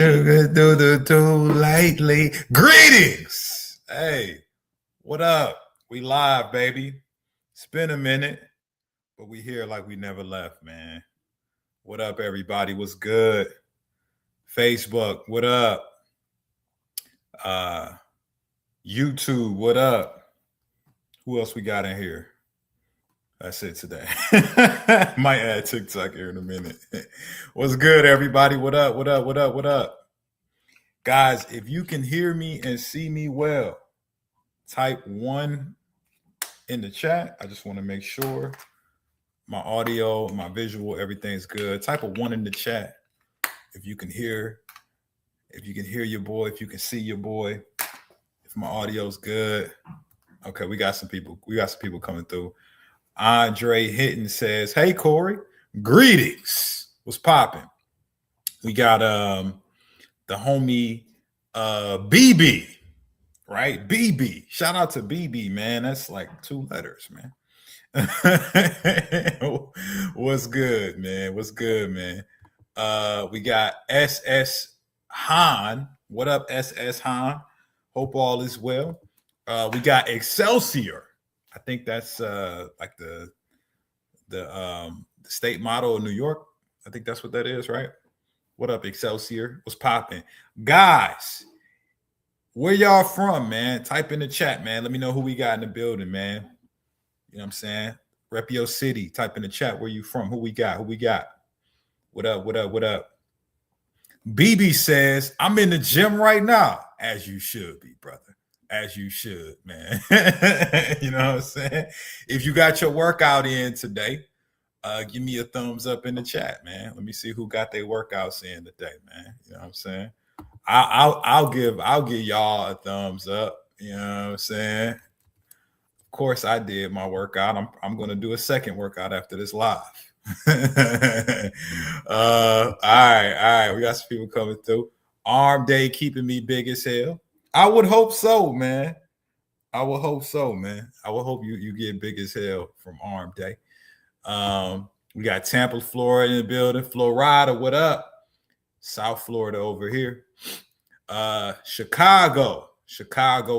Do lightly. Greetings. Hey, what up? We live, baby. It's been a minute, but we here like we never left, man. What up, everybody? What's good? Facebook, what up? Uh YouTube, what up? Who else we got in here? That's it today. Might add TikTok here in a minute. What's good, everybody? What up? What up? What up? What up? Guys, if you can hear me and see me well, type one in the chat. I just want to make sure my audio, my visual, everything's good. Type a one in the chat if you can hear, your boy, if you can see your boy, if my audio's good. Okay, we got some people. We got some people coming through. Andre Hitton says, "Hey Corey, greetings. What's popping?" We got the homie BB, right? BB. Shout out to BB, man. That's like 2 letters, man. What's good, man? What's good, man? We got SS Han. What up, SS Han? Hope all is well. We got Excelsior. I think that's like the state motto of New York. I think that's what that is, right? What up, Excelsior? What's popping? Guys, where y'all from, man? Type in the chat, man. Let me know who we got in the building, man. You know what I'm saying? Rep your city. Type in the chat where you from. Who we got? Who we got? What up? What up? What up? BB says, I'm in the gym right now. As you should be, brother. As you should, man. You know what I'm saying? If you got your workout in today, give me a thumbs up in the chat, man. Let me see who got their workouts in today, man. You know what I'm saying? I'll give y'all a thumbs up. You know what I'm saying? Of course, I did my workout. I'm going to do a second workout after this live. All right. We got some people coming through. Arm day keeping me big as hell. I would hope so, man. I would hope so, man. I would hope you get big as hell from arm day. We got Tampa, Florida in the building. Florida, what up? South Florida over here. Chicago,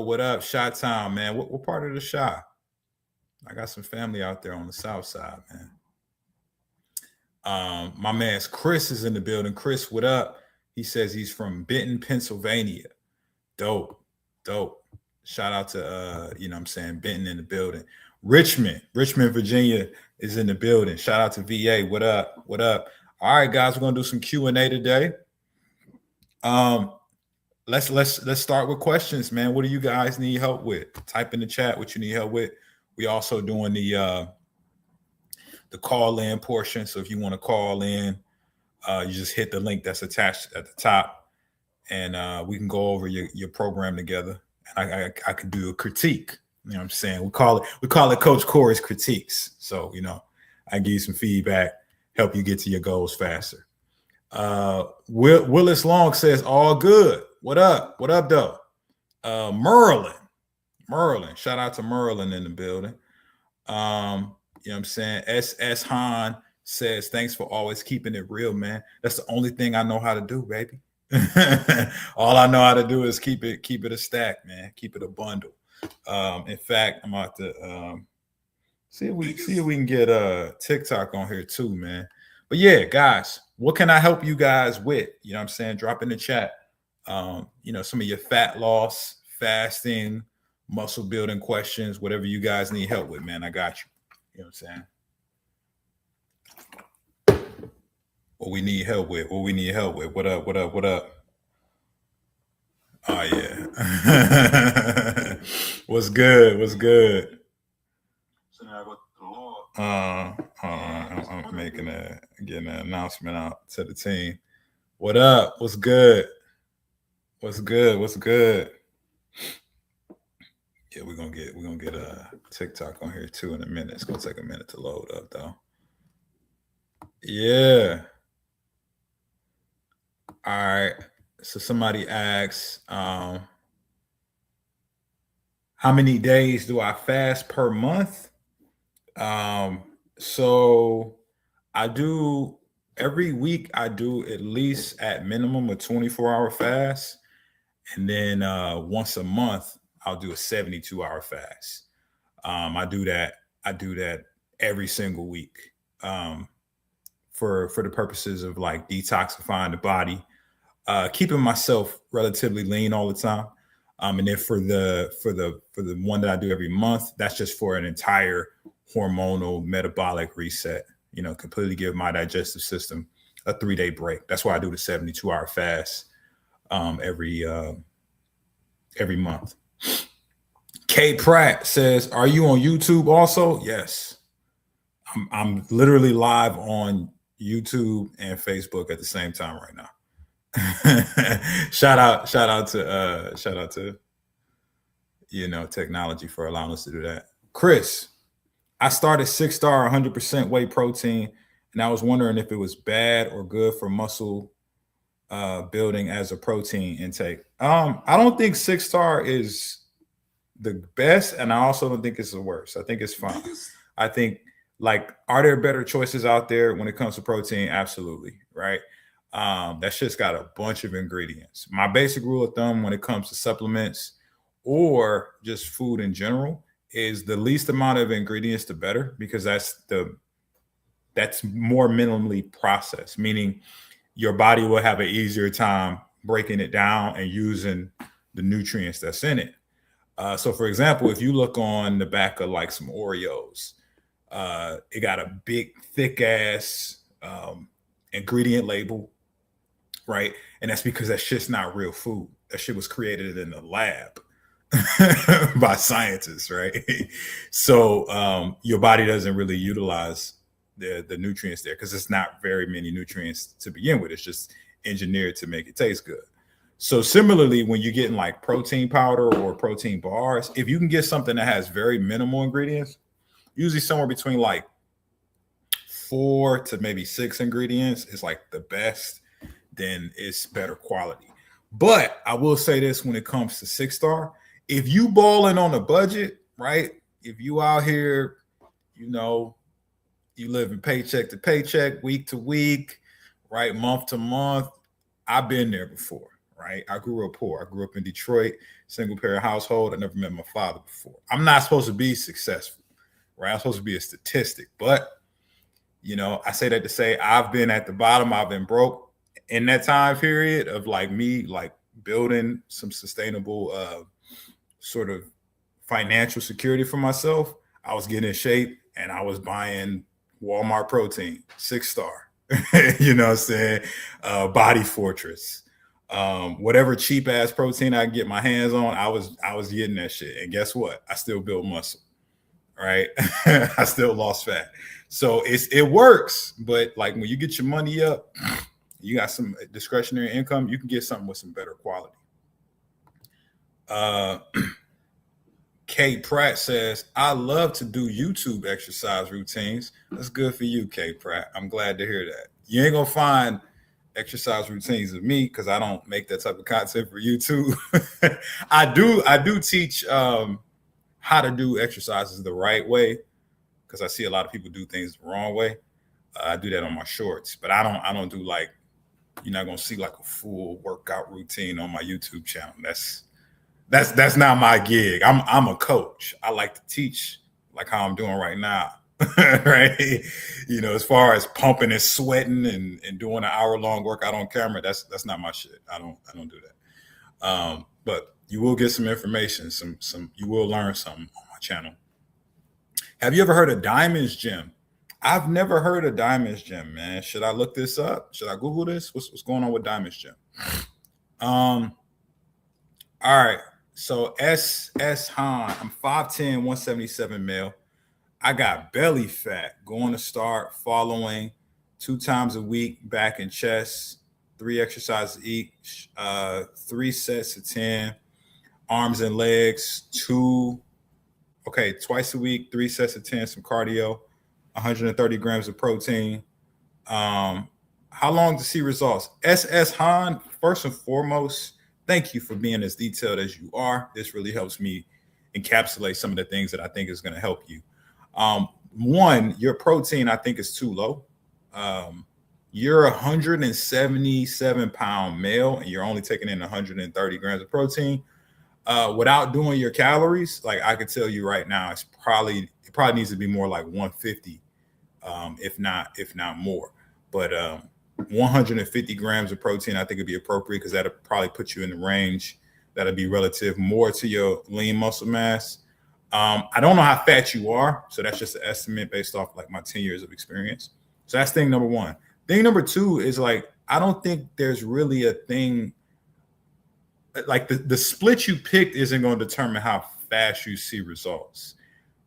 what up? Shot Town, man. What part of the shot? I got some family out there on the south side, man. My man's Chris is in the building. Chris, what up? He says he's from Benton, Pennsylvania. Dope. Shout out to you know what I'm saying, Benton in the building. Richmond, Virginia is in the building. Shout out to VA. What up? What up? All right, guys, we're gonna do some Q&A today. Let's start with questions, man. What do you guys need help with? Type in the chat what you need help with. We also doing the call in portion. So if you want to call in, you just hit the link that's attached at the top, and we can go over your program together. And I can do a critique. You know what I'm saying? We call it Coach Corey's critiques. So, you know, I give you some feedback, help you get to your goals faster. Willis Long says, all good. What up? What up, though? Merlin. Shout out to Merlin in the building. You know what I'm saying? SS Han says, thanks for always keeping it real, man. That's the only thing I know how to do, baby. All I know how to do is keep it a stack, man. Keep it a bundle. In fact, I'm about to see if we can get TikTok on here too, man. But yeah, guys, what can I help you guys with? You know what I'm saying? Drop in the chat. You know, some of your fat loss, fasting, muscle building questions, whatever you guys need help with, man. I got you. You know what I'm saying? What we need help with. What up? Oh yeah. What's good? I'm getting an announcement out to the team. What up? What's good? Yeah, we're gonna get a TikTok on here too in a minute. It's gonna take a minute to load up though. Yeah. All right. So somebody asks, how many days do I fast per month? So I do every week I do at least at minimum a 24-hour fast. And then once a month, I'll do a 72-hour fast. I do that. I do that every single week um, for the purposes of like detoxifying the body, keeping myself relatively lean all the time. And then for the one that I do every month, that's just for an entire hormonal metabolic reset. Completely give my digestive system a 3-day break. That's why I do the 72-hour fast every month. Kate Pratt says, "Are you on YouTube also?" Yes, I'm literally live on YouTube and Facebook at the same time right now. shout out to technology for allowing us to do that. Chris, I started 6 Star 100% whey protein, and I was wondering if it was bad or good for muscle building as a protein intake. I don't think 6 Star is the best, and I also don't think it's the worst. I think it's fine. I think, like, are there better choices out there when it comes to protein? Absolutely, right? That shit's got a bunch of ingredients. My basic rule of thumb when it comes to supplements or just food in general is the least amount of ingredients the better, because that's more minimally processed, meaning your body will have an easier time breaking it down and using the nutrients that's in it. So, for example, if you look on the back of like some Oreos, it got a big, thick ass ingredient label, right? And that's because that shit's not real food. That shit was created in the lab by scientists, right? So your body doesn't really utilize the nutrients there because it's not very many nutrients to begin with. It's just engineered to make it taste good. So similarly, when you're getting like protein powder or protein bars, if you can get something that has very minimal ingredients, usually somewhere between like 4 to maybe 6 ingredients is like the best, then it's better quality. But I will say this when it comes to 6 Star, if you balling on a budget, right? If you out here, you living paycheck to paycheck, week to week, right? Month to month. I've been there before, right? I grew up poor. I grew up in Detroit, single parent household. I never met my father before. I'm not supposed to be successful, right? I'm supposed to be a statistic. But, I say that to say I've been at the bottom. I've been broke in that time period of like me, like building some sustainable sort of financial security for myself. I was getting in shape and I was buying Walmart protein, 6 Star, you know what I'm saying? Body Fortress, whatever cheap ass protein I can get my hands on, I was getting that shit. And guess what? I still built muscle, right? I still lost fat. So it works, but like when you get your money up, you got some discretionary income, you can get something with some better quality. Kate Pratt says, "I love to do YouTube exercise routines." That's good for you, Kate Pratt. I'm glad to hear that. You ain't gonna find exercise routines of me because I don't make that type of content for YouTube. I do teach how to do exercises the right way, because I see a lot of people do things the wrong way. I do that on my shorts, but I don't do like, you're not gonna see like a full workout routine on my YouTube channel. That's not my gig. I'm a coach. I like to teach like how I'm doing right now. Right. As far as pumping and sweating and doing an hour-long workout on camera, that's not my shit. I don't do that. But you will get some information, you will learn something on my channel. Have you ever heard of Diamond's Gym? I've never heard of Diamond's Gym, man. Should I look this up? Should I Google this? What's going on with Diamond's Gym? All right. So S Han, I'm 5'10", 177 male. I got belly fat. Going to start following 2 times a week, back and chest, 3 exercises each, 3 sets of 10, arms and legs, twice a week, 3 sets of 10, some cardio, 130 grams of protein. How long to see results? SS Han, first and foremost, thank you for being as detailed as you are. This really helps me encapsulate some of the things that I think is going to help you. One, your protein, I think, is too low. you're a 177-pound male and you're only taking in 130 grams of protein, without doing your calories, like I could tell you right now, it probably needs to be more like 150, if not more. But 150 grams of protein, I think would be appropriate because that'll probably put you in the range that'll be relative more to your lean muscle mass. I don't know how fat you are, so that's just an estimate based off like my 10 years of experience. So that's thing number one. Thing number two is like, I don't think there's really a thing like the split you picked isn't going to determine how fast you see results,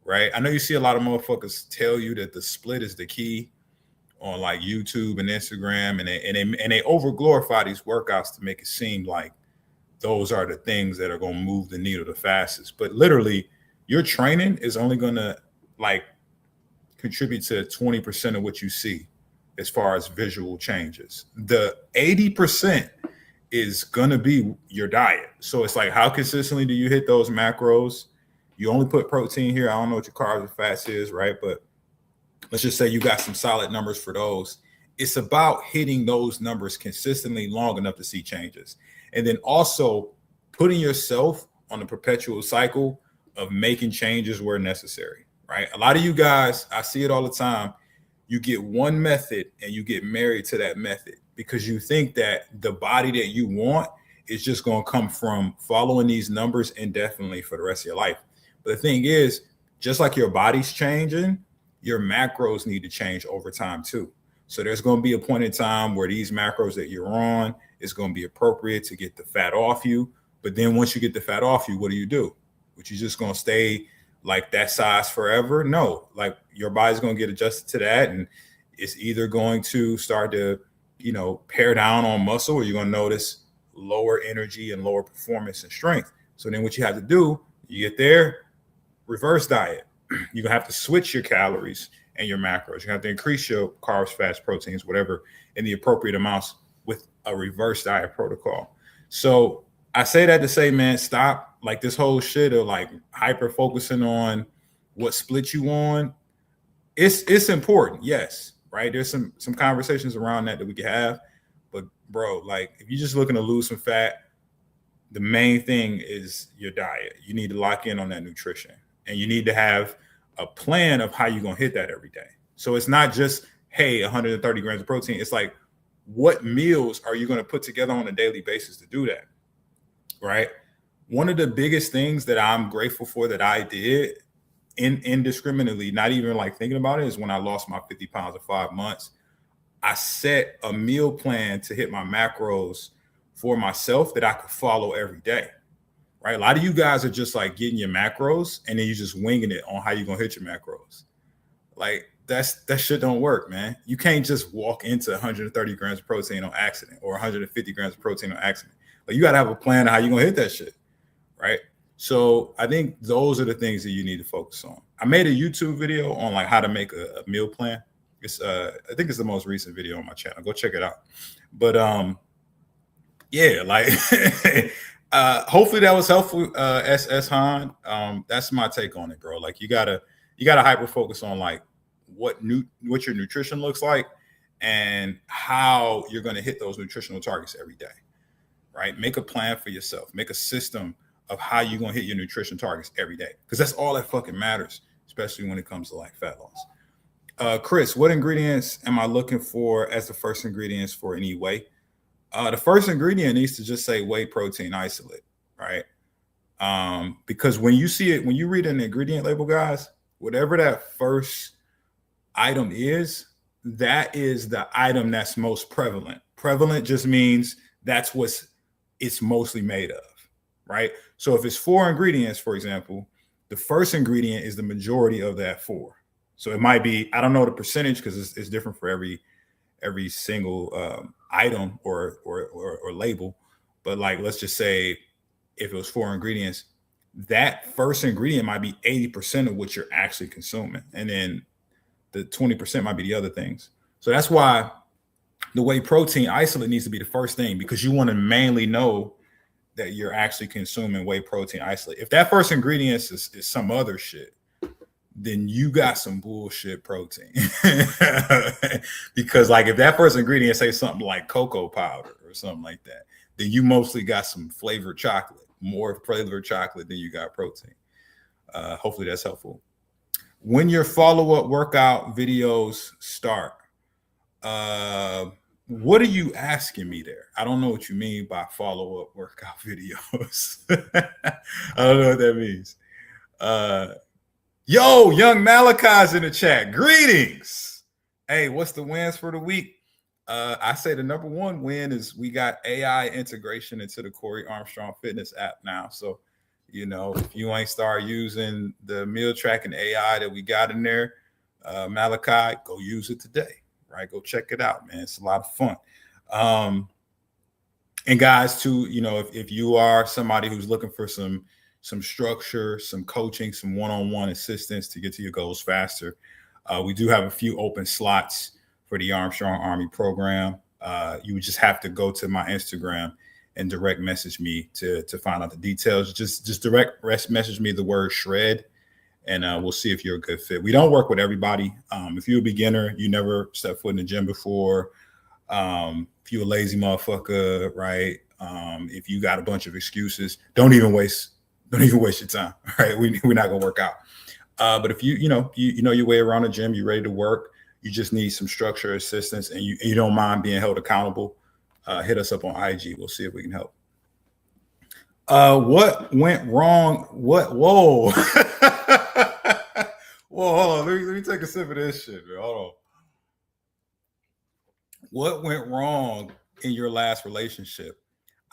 right? I know you see a lot of motherfuckers tell you that the split is the key on like YouTube and Instagram, and they over glorify these workouts to make it seem like those are the things that are going to move the needle the fastest. But literally, your training is only going to like contribute to 20% of what you see as far as visual changes. The 80% is going to be your diet. So it's like, how consistently do you hit those macros? You only put protein here. I don't know what your carbs and fats is, right? But let's just say you got some solid numbers for those. It's about hitting those numbers consistently long enough to see changes. And then also putting yourself on a perpetual cycle of making changes where necessary, right? A lot of you guys, I see it all the time. You get one method and you get married to that method because you think that the body that you want is just going to come from following these numbers indefinitely for the rest of your life. But the thing is, just like your body's changing, your macros need to change over time too. So there's going to be a point in time where these macros that you're on is going to be appropriate to get the fat off you. But then once you get the fat off you, what do? Which you just going to stay like that size forever? No, like your body's going to get adjusted to that. And it's either going to start to, pare down on muscle, or you're going to notice lower energy and lower performance and strength. So then what you have to do, you get there, reverse diet. You're going to have to switch your calories and your macros. You have to increase your carbs, fats, proteins, whatever, in the appropriate amounts with a reverse diet protocol. So I say that to say, man, stop like this whole shit of like hyper focusing on what split you on. It's important, yes, right? There's some conversations around that we can have, but bro, like if you're just looking to lose some fat, the main thing is your diet. You need to lock in on that nutrition, and you need to have a plan of how you're gonna hit that every day. So it's not just, hey, 130 grams of protein. It's like, what meals are you gonna put together on a daily basis to do that, right? One of the biggest things that I'm grateful for that I did indiscriminately, not even like thinking about it, is when I lost my 50 pounds in 5 months. I set a meal plan to hit my macros for myself that I could follow every day, right? A lot of you guys are just like getting your macros and then you're just winging it on how you're going to hit your macros. Like that shit don't work, man. You can't just walk into 130 grams of protein on accident or 150 grams of protein on accident. Like you got to have a plan of how you're going to hit that shit, right? So I think those are the things that you need to focus on. I made a YouTube video on like how to make a meal plan. It's I think it's the most recent video on my channel. Go check it out. But yeah, like hopefully that was helpful, SS Han. That's my take on it, bro. Like you gotta hyper focus on like what your nutrition looks like and how you're gonna hit those nutritional targets every day. Right? Make a plan for yourself. Make a system of how you're going to hit your nutrition targets every day. Because that's all that fucking matters, especially when it comes to like fat loss. Chris, what ingredients am I looking for as the first ingredients for any whey? The first ingredient needs to just say whey protein isolate, right? Because when you see it, when you read an ingredient label, guys, whatever that first item is, that is the item that's most prevalent. Prevalent just means that's what it's mostly made of, right? So if it's 4 ingredients, for example, the first ingredient is the majority of that 4. So it might be, I don't know the percentage because it's different for every single item or label. But like, let's just say if it was 4 ingredients, that first ingredient might be 80% of what you're actually consuming. And then the 20% might be the other things. So that's why the whey protein isolate needs to be the first thing, because you want to mainly know that you're actually consuming whey protein isolate. If that first ingredient is some other shit, then you got some bullshit protein. Because like if that first ingredient say something like cocoa powder or something like that, then you mostly got some flavored chocolate, more flavored chocolate than you got protein. Hopefully that's helpful. When your follow-up workout videos start, uh, what are you asking me there? I don't know what you mean by follow-up workout videos. I don't know what that means. Yo, young Malachi's in the chat. Greetings. Hey, what's the wins for the week? I say the number one win is we got AI integration into the Corey Armstrong Fitness app now. So, you know, if you ain't start using the meal tracking AI that we got in there, Malachi, go use it today, right? Go check it out, man. It's a lot of fun. And guys, too, you know, if you are somebody who's looking for some structure, some coaching, some one-on-one assistance to get to your goals faster, we do have a few open slots for the Armstrong Army program. You would just have to go to my Instagram and direct message me to find out the details. Just direct message me the word shred, and we'll see if you're a good fit. We don't work with everybody. If you're a beginner, you never stepped foot in the gym before, if you're a lazy motherfucker, right? If you got a bunch of excuses, don't even waste your time, right? We're not gonna work out. But if you know your way around the gym, you're ready to work, you just need some structure, assistance, and you don't mind being held accountable, hit us up on IG. We'll see if we can help. What went wrong? Whoa. Whoa, hold on. Let me take a sip of this shit, man. Hold on. What went wrong in your last relationship?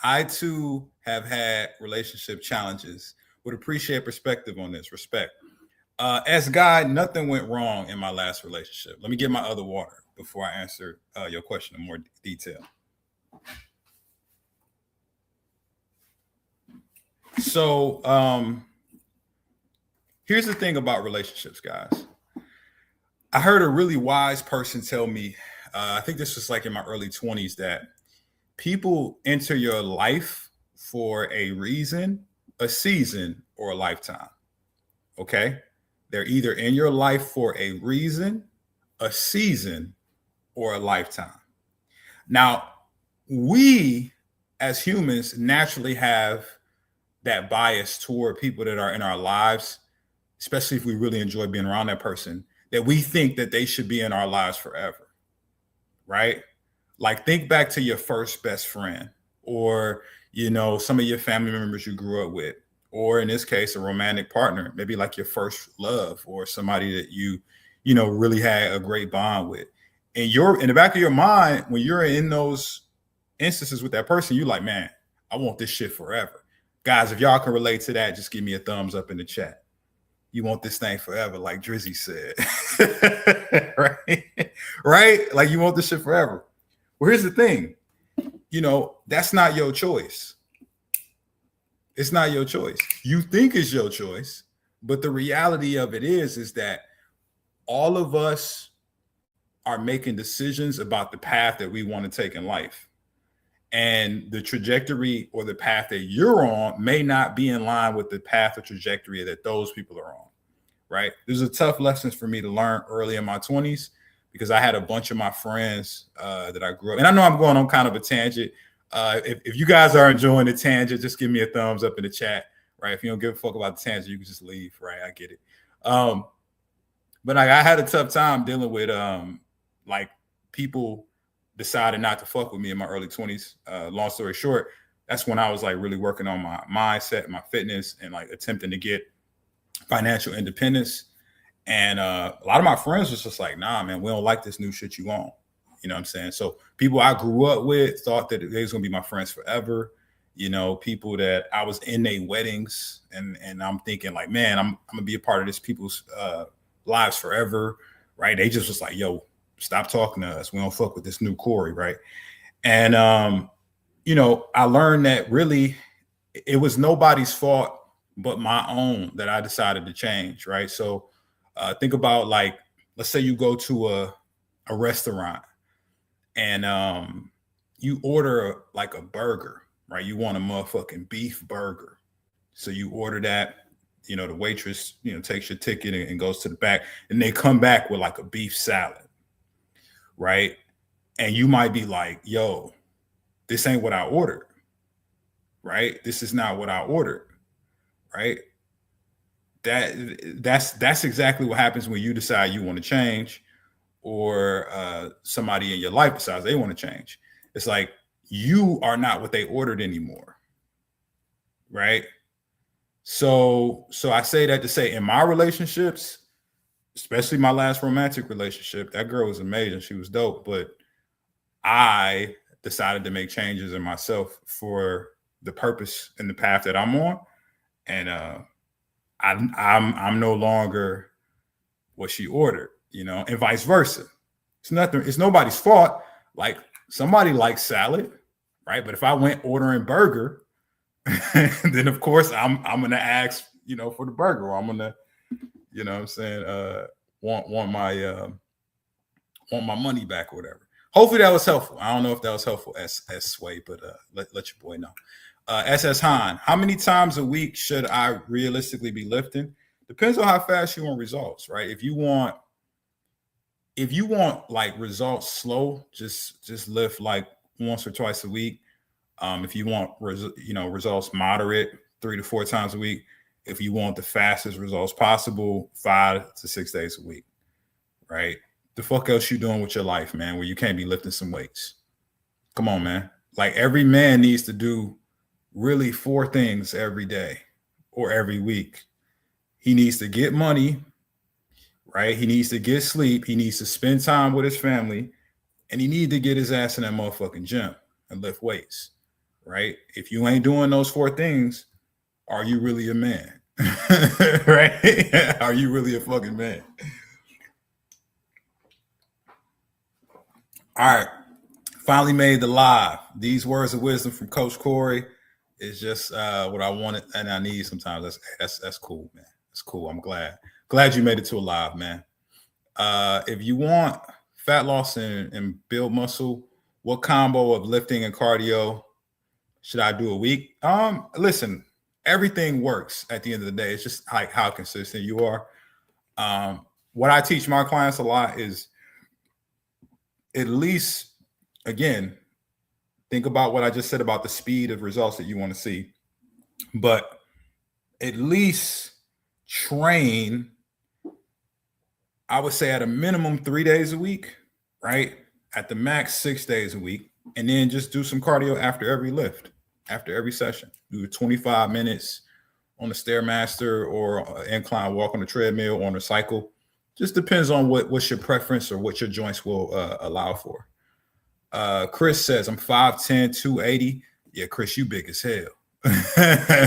I too have had relationship challenges. Would appreciate perspective on this. Respect. As guy, nothing went wrong in my last relationship. Let me get my other water before I answer your question in more detail. So here's the thing about relationships, guys. I heard a really wise person tell me, I think this was like in my early 20s, that people enter your life for a reason, a season, or a lifetime. Okay? They're either in your life for a reason, a season, or a lifetime. Now, we as humans naturally have that bias toward people that are in our lives, especially if we really enjoy being around that person, that we think that they should be in our lives forever, right? Like think back to your first best friend, or, you know, some of your family members you grew up with, or in this case, a romantic partner, maybe like your first love, or somebody that you know, really had a great bond with. And you're in the back of your mind, when you're in those instances with that person, you're like, man, I want this shit forever. Guys, if y'all can relate to that, just give me a thumbs up in the chat. You want this thing forever, like Drizzy said. Right? Right? Like you want this shit forever. Well, here's the thing. You know, that's not your choice. It's not your choice. You think it's your choice, but the reality of it is that all of us are making decisions about the path that we want to take in life. And the trajectory or the path that you're on may not be in line with the path or trajectory that those people are on, right? These are tough lessons for me to learn early in my 20s, because I had a bunch of my friends that I grew up. And I know I'm going on kind of a tangent. If you guys are enjoying the tangent, just give me a thumbs up in the chat, right? If you don't give a fuck about the tangent, you can just leave, right? I get it. But I had a tough time dealing with like people decided not to fuck with me in my early 20s. Long story short, that's when I was like really working on my mindset, my fitness, and like attempting to get financial independence. And a lot of my friends was just like, nah, man, we don't like this new shit you on. You know what I'm saying? So people I grew up with thought that they was gonna be my friends forever. You know, people that I was in their weddings, and I'm thinking like, man, I'm gonna be a part of this people's lives forever, right? They just was like, yo, stop talking to us. We don't fuck with this new Corey, right? And you know, I learned that really it was nobody's fault but my own that I decided to change, right? So think about, like, let's say you go to a restaurant and you order like a burger, right? You want a motherfucking beef burger. So you order that, the waitress, takes your ticket and goes to the back, and they come back with like a beef salad, right? And you might be like, yo, this ain't what I ordered, right? This is not what I ordered, right? That's exactly what happens when you decide you want to change, or somebody in your life decides they want to change. It's like you are not what they ordered anymore, right? So I say that to say, in my relationships, especially my last romantic relationship, that girl was amazing. She was dope, but I decided to make changes in myself for the purpose and the path that I'm on, and I'm no longer what she ordered, and vice versa. It's nobody's fault. Like, somebody likes salad, right? But if I went ordering burger, then of course I'm gonna ask, for the burger, or I'm gonna, what I'm saying, want my money back or whatever. Hopefully that was helpful. I don't know if that was helpful, S Sway, but let your boy know. SS Han, how many times a week should I realistically be lifting? Depends on how fast you want results, right? If you want like results slow, just lift like once or twice a week. If you want results moderate, 3 to 4 times a week. If you want the fastest results possible, 5 to 6 days a week, right? The fuck else you doing with your life, man, where you can't be lifting some weights? Come on, man. Like, every man needs to do really 4 things every day or every week. He needs to get money, right? He needs to get sleep. He needs to spend time with his family, and he needs to get his ass in that motherfucking gym and lift weights, right? If you ain't doing those 4 things, are you really a man? Right? Are you really a fucking man? All right. Finally made the live. These words of wisdom from Coach Corey is just what I wanted and I need sometimes. That's cool, man. That's cool. I'm glad you made it to a live, man. If you want fat loss and build muscle, what combo of lifting and cardio should I do a week? Listen, everything works at the end of the day. It's just like how consistent you are. What I teach my clients a lot is, at least, again, think about what I just said about the speed of results that you want to see, but at least train, I would say, at a minimum 3 days a week, right? At the max 6 days a week, and then just do some cardio after every lift, after every session. Do 25 minutes on the Stairmaster or incline walk on the treadmill, on the cycle. Just depends on what's your preference or what your joints will allow for. Chris says, I'm 5'10", 280. Yeah, Chris, you big as hell.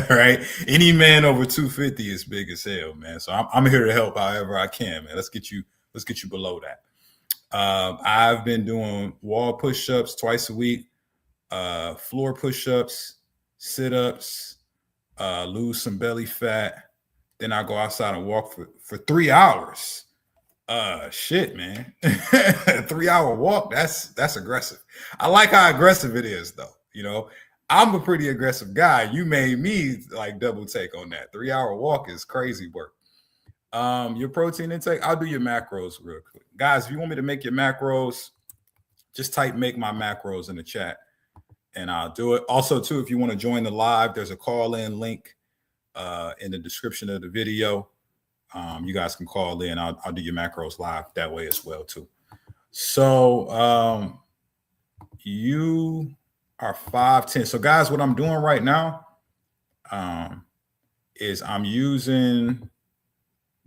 Right? Any man over 250 is big as hell, man. So I'm here to help however I can, man. Let's get you below that. I've been doing wall push-ups twice a week, floor push-ups, sit-ups, lose some belly fat. Then I go outside and walk for 3 hours. Shit, man. 3-hour walk, that's aggressive. I like how aggressive it is, though. I'm a pretty aggressive guy. You made me like double take on that. 3-hour walk is crazy work. Your protein intake, I'll do your macros real quick. Guys, if you want me to make your macros, just type make my macros in the chat and I'll do it. Also, too, if you want to join the live, there's a call-in link in the description of the video. You guys can call in. I'll do your macros live that way as well, too. So you are 5'10". So, guys, what I'm doing right now is I'm using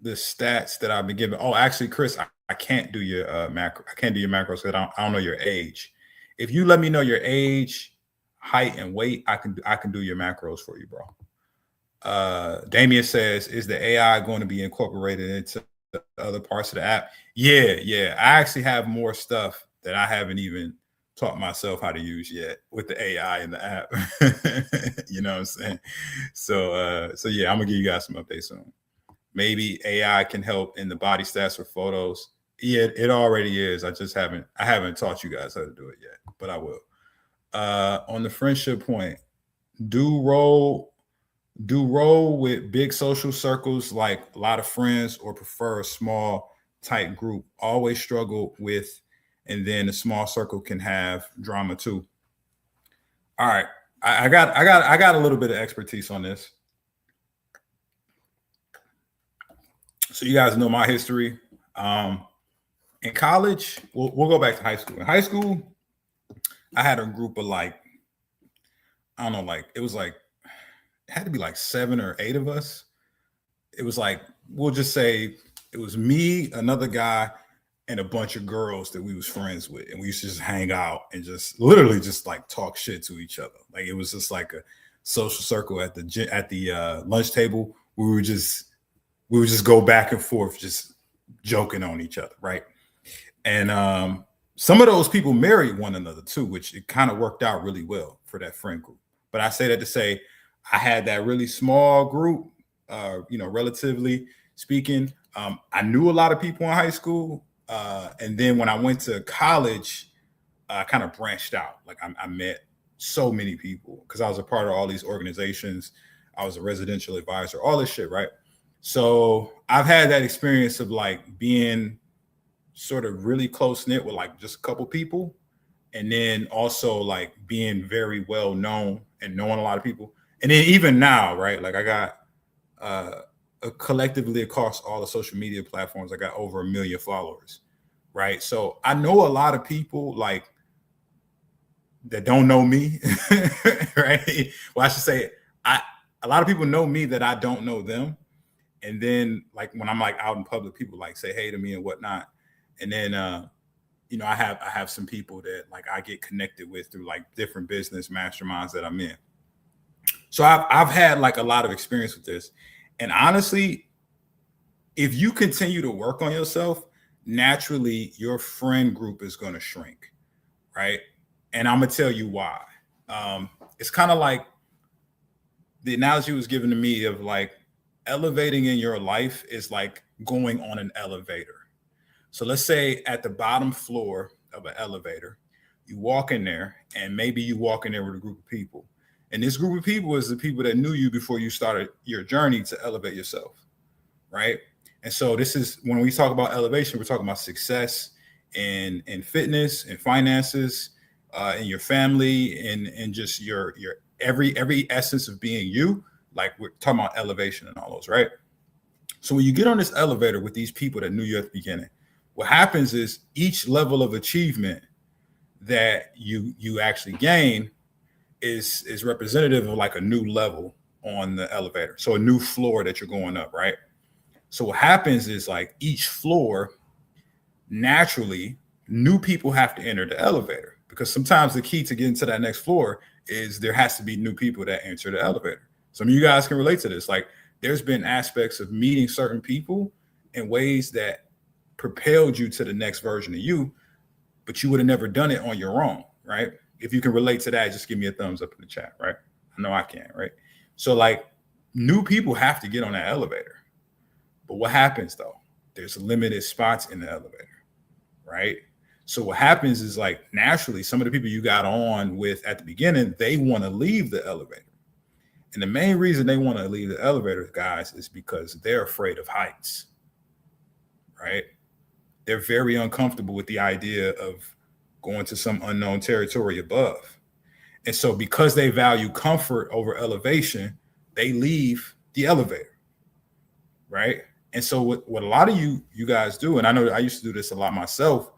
the stats that I've been given. Oh, actually, Chris, I can't do your macro. I can't do your macros because I don't know your age. If you let me know your age, height, and weight, I can do your macros for you, bro. Damien says, is the AI going to be incorporated into the other parts of the app? Yeah. I actually have more stuff that I haven't even taught myself how to use yet with the AI in the app. You know what I'm saying? So yeah, I'm gonna give you guys some updates soon. Maybe AI can help in the body stats for photos. Yeah, it already is. I haven't taught you guys how to do it yet, but I will. On the friendship point, do roll Do roll with big social circles like a lot of friends or prefer a small tight group? Always struggle with, and then a small circle can have drama too. All right. I got a little bit of expertise on this. So you guys know my history. Um, in college, we'll go back to high school. In high school, I had a group of like, I don't know, like it was like it had to be like 7 or 8 of us. It was like, we'll just say it was me, another guy, and a bunch of girls that we was friends with, and we used to just hang out and just literally just like talk shit to each other. Like it was just like a social circle at the lunch table. We would just go back and forth, just joking on each other, right? And some of those people married one another too, which it kind of worked out really well for that friend group. But I say that to say I had that really small group, relatively speaking. I knew a lot of people in high school. And then when I went to college, I kind of branched out. Like I met so many people because I was a part of all these organizations. I was a residential advisor, all this shit, right? So I've had that experience of like being sort of really close knit with like just a couple people, and then also like being very well known and knowing a lot of people. And then even now, right? Like I got uh, collectively across all the social media platforms, I got over 1 million followers, right? So I know a lot of people like that don't know me, right? Well, I should say I a lot of people know me that I don't know them. And then like when I'm like out in public, people like say hey to me and whatnot. And then I have some people that like I get connected with through like different business masterminds that I'm in. So I've had like a lot of experience with this. And honestly, if you continue to work on yourself, naturally your friend group is going to shrink, right? And I'm gonna tell you why. It's kind of like the analogy was given to me of like elevating in your life is like going on an elevator. So let's say at the bottom floor of an elevator, you walk in there, and maybe you walk in there with a group of people. And this group of people is the people that knew you before you started your journey to elevate yourself, right? And so this is when we talk about elevation, we're talking about success and fitness and finances, and your family and just your every essence of being you. Like we're talking about elevation and all those, right? So when you get on this elevator with these people that knew you at the beginning, what happens is each level of achievement that you actually gain is representative of like a new level on the elevator. So a new floor that you're going up, right? So what happens is like each floor, naturally, new people have to enter the elevator because sometimes the key to getting to that next floor is there has to be new people that enter the elevator. Some of you guys can relate to this. Like there's been aspects of meeting certain people in ways that propelled you to the next version of you, but you would have never done it on your own, right? If you can relate to that, just give me a thumbs up in the chat, right? I know I can, right? So like new people have to get on that elevator. But what happens though? There's limited spots in the elevator, right? So what happens is like naturally some of the people you got on with at the beginning, they want to leave the elevator. And the main reason they want to leave the elevator, guys, is because they're afraid of heights, right? They're very uncomfortable with the idea of going to some unknown territory above. And so because they value comfort over elevation, they leave the elevator, right? And so what a lot of you guys do, and I know I used to do this a lot myself,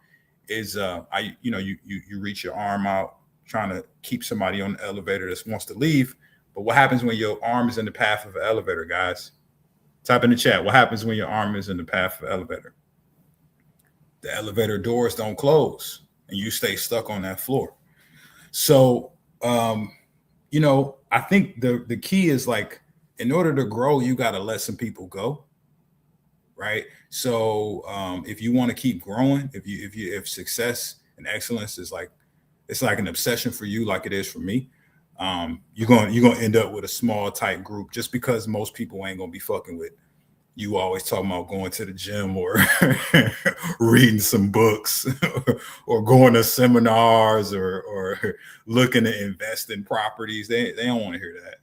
is you reach your arm out trying to keep somebody on the elevator that wants to leave. But what happens when your arm is in the path of an elevator, guys? Type in the chat. What happens when your arm is in the path of an elevator? The elevator doors don't close and you stay stuck on that floor. So, I think the key is like, in order to grow, you got to let some people go. Right. So, if you want to keep growing, if success and excellence is like, it's like an obsession for you, like it is for me, you're gonna end up with a small tight group just because most people ain't gonna be fucking with you always talking about going to the gym or reading some books or going to seminars or looking to invest in properties. They don't want to hear that.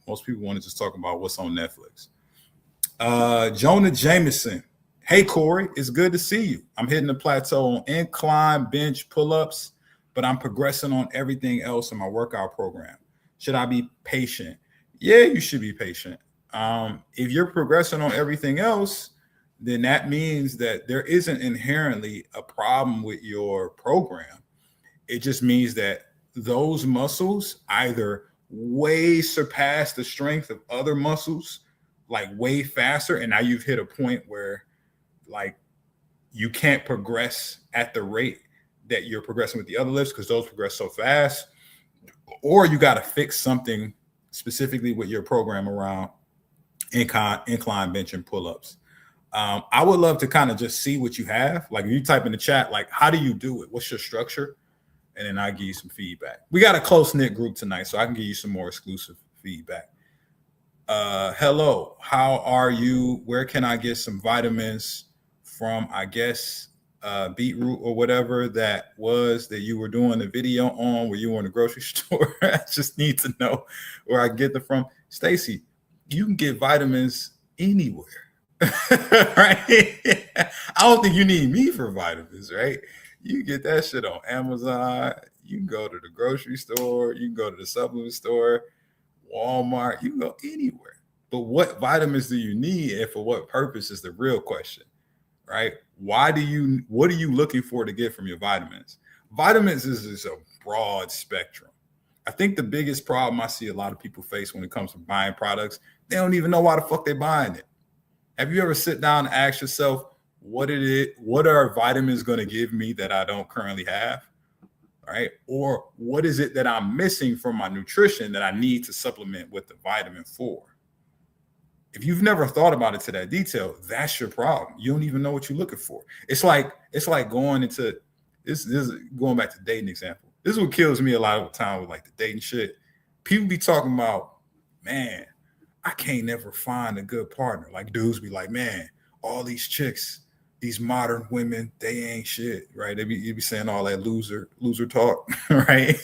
most people want to just talk about what's on Netflix. Jonah Jameson. Hey, Corey, it's good to see you. I'm hitting the plateau on incline, bench, pull-ups, but I'm progressing on everything else in my workout program. Should I be patient? Yeah, you should be patient. If you're progressing on everything else, then that means that there isn't inherently a problem with your program. It just means that those muscles either way surpass the strength of other muscles, like way faster, and now you've hit a point where like you can't progress at the rate that you're progressing with the other lifts because those progress so fast, or you got to fix something specifically with your program around incline bench and pull-ups. I would love to kind of just see what you have. Like if you type in the chat, like how do you do it? What's your structure? And then I'll give you some feedback. We got a close-knit group tonight, so I can give you some more exclusive feedback. Hello, how are you? Where can I get some vitamins from, I guess, beetroot or whatever that was that you were doing the video on where you were in the grocery store? I just need to know where I get them from. Stacy, you can get vitamins anywhere. Right? I don't think you need me for vitamins, right? You get that shit on Amazon. You can go to the grocery store. You can go to the supplement store, Walmart. You can go anywhere. But what vitamins do you need and for what purpose is the real question, right? What are you looking for to get from your vitamins? Vitamins is a broad spectrum. I think the biggest problem I see a lot of people face when it comes to buying products, they don't even know why the fuck they're buying it. Have you ever sit down and ask yourself, what are vitamins going to give me that I don't currently have? Right? Or what is it that I'm missing from my nutrition that I need to supplement with the vitamin for? If you've never thought about it to that detail, that's your problem. You don't even know what you're looking for. It's like going into this is going back to the dating example. This is what kills me a lot of the time with like the dating shit. People be talking about, man, I can't never find a good partner. Like dudes be like, man, all these chicks, these modern women, they ain't shit, right? You be saying all that loser talk, right?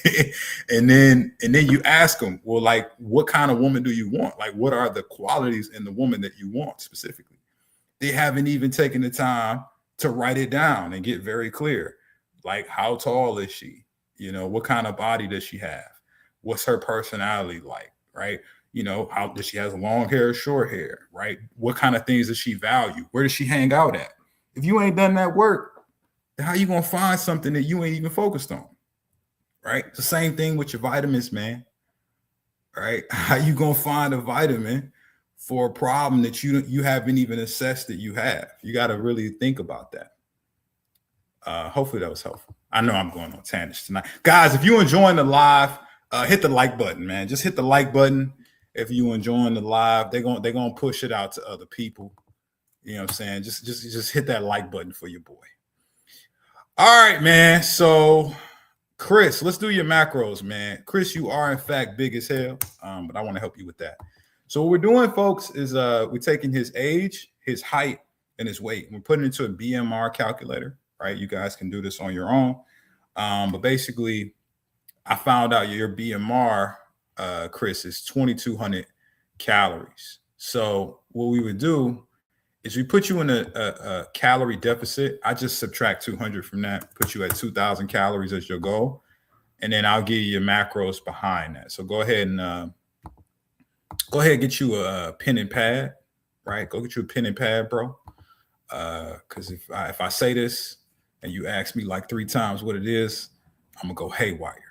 and then you ask them, well, like, what kind of woman do you want? Like, what are the qualities in the woman that you want specifically? They haven't even taken the time to write it down and get very clear. Like, how tall is she? What kind of body does she have? What's her personality like, right? How does she have long hair or short hair, right? What kind of things does she value? Where does she hang out at? If you ain't done that work, then how you going to find something that you ain't even focused on, right? It's the same thing with your vitamins, man, right? How you going to find a vitamin for a problem that you haven't even assessed that you have? You got to really think about that. Hopefully that was helpful. I know I'm going on tangents tonight. Guys, if you're enjoying the live, hit the like button, man. Just hit the like button. If you're enjoying the live, they're gonna push it out to other people. You know what I'm saying? Just hit that like button for your boy. All right, man. So, Chris, let's do your macros, man. Chris, you are in fact big as hell, but I want to help you with that. So what we're doing, folks, is we're taking his age, his height, and his weight. We're putting it into a BMR calculator, right? You guys can do this on your own. But basically, I found out your BMR, Chris, is 2,200 calories. So what we would do is we put you in a calorie deficit. I just subtract 200 from that, put you at 2,000 calories as your goal. And then I'll give you your macros behind that. So go ahead and get you a pen and pad, right? Go get you a pen and pad, bro. Because if I say this and you ask me like 3 times what it is, I'm going to go haywire.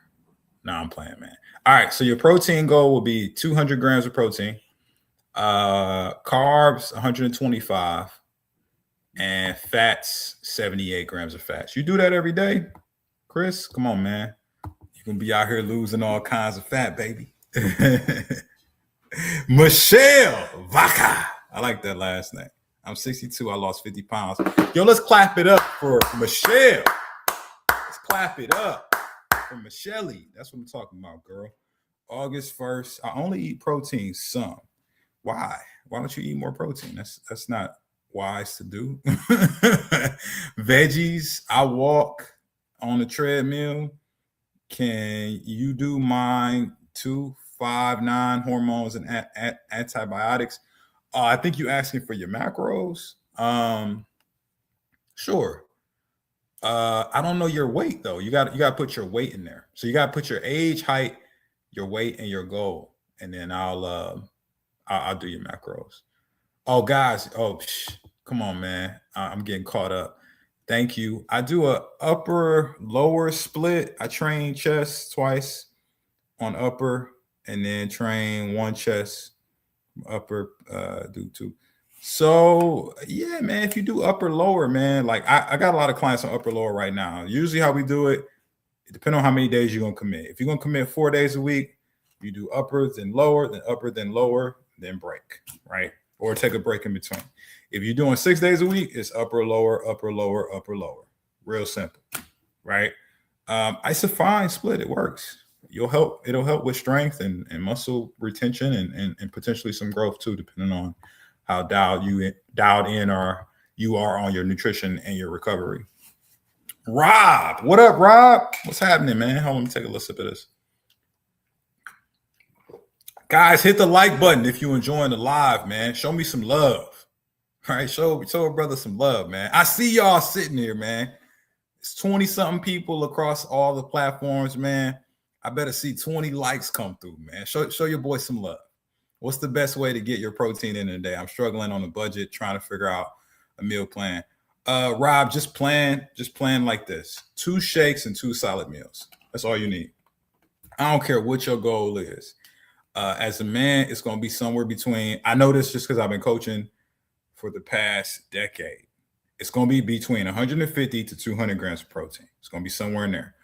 Nah, I'm playing, man. All right, so your protein goal will be 200 grams of protein, carbs 125, and fats 78 grams of fats. You do that every day, Chris? Come on, man. You're going to be out here losing all kinds of fat, baby. Michelle Vaca. I like that last name. I'm 62. I lost 50 pounds. Yo, let's clap it up for Michelle. Let's clap it up. From Michelle, that's what I'm talking about, girl. August 1st. I only eat protein some. Why? Why don't you eat more protein? That's not wise to do. Veggies. I walk on the treadmill. Can you do mine too? 5-9 hormones and antibiotics. I think you're asking for your macros. Sure. I don't know your weight though. You got to put your weight in there. So you got to put your age, height, your weight, and your goal, and then I'll do your macros. Oh, guys. Oh, come on, man. I'm getting caught up. Thank you. I do a upper lower split. I train chest twice on upper, and then train one chest upper. Do two. So yeah, man. If you do upper lower, man, like I got a lot of clients on upper lower right now. Usually, how we do it, depending on how many days you're gonna commit. If you're gonna commit 4 days a week, you do upper then lower, then upper then lower, then break, right? Or take a break in between. If you're doing 6 days a week, it's upper lower, upper lower, upper lower. Real simple, right? It's a fine split. It works. It'll help with strength and muscle retention and potentially some growth too, depending on how dialed in or you are on your nutrition and your recovery. Rob, what up, Rob? What's happening, man? Hold on, let me take a little sip of this. Guys, hit the like button if you're enjoying the live, man. Show me some love. All right, show a brother some love, man. I see y'all sitting here, man. It's 20-something people across all the platforms, man. I better see 20 likes come through, man. Show your boy some love. What's the best way to get your protein in a day? I'm struggling on a budget, trying to figure out a meal plan. Rob, just plan like this: 2 shakes and 2 solid meals. That's all you need. I don't care what your goal is. As a man, it's going to be somewhere between, I know this just because I've been coaching for the past decade. It's going to be between 150 to 200 grams of protein. It's going to be somewhere in there.